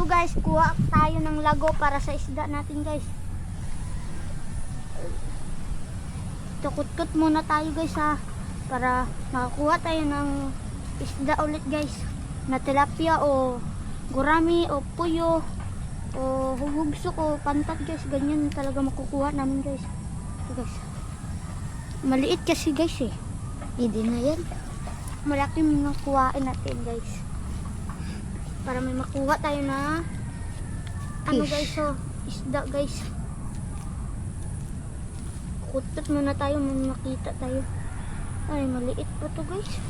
guys, kuha tayo ng lago para sa isda natin guys. Tukot-kot muna tayo guys ha, para makakuha tayo ng isda ulit guys, na tilapia o gurami o puyo o hugugsok o pantat guys. Ganyan talaga makukuha namin guys. Ito guys, maliit kasi guys eh, hindi na yan. Malaki yung nakuhain natin guys, para may makuha tayo na ano guys, so isda guys. Kutot muna tayo, may makita tayo. Ay, maliit pa to guys.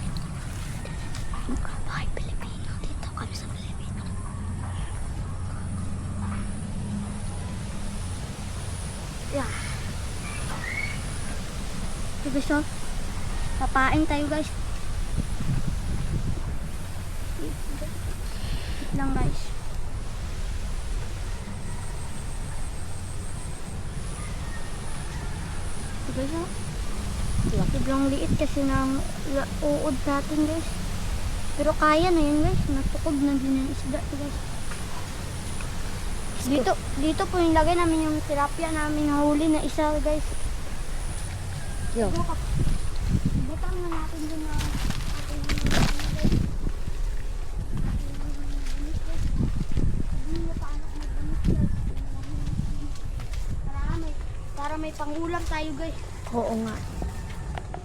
Bahay Pilipino, dito kami sa Pilipino. Yeah. Ito guys, so papain tayo guys. Wait lang guys. Ito guys, oh. Biglang liit kasi ng uod natin guys. Pero kaya na yun guys. Natukob na din yung isda ito guys. Dito po yung lagay namin yung tilapia namin nahuli na isa guys. Yo. Butang na natin din na para may pangulam tayo guys. Oo nga.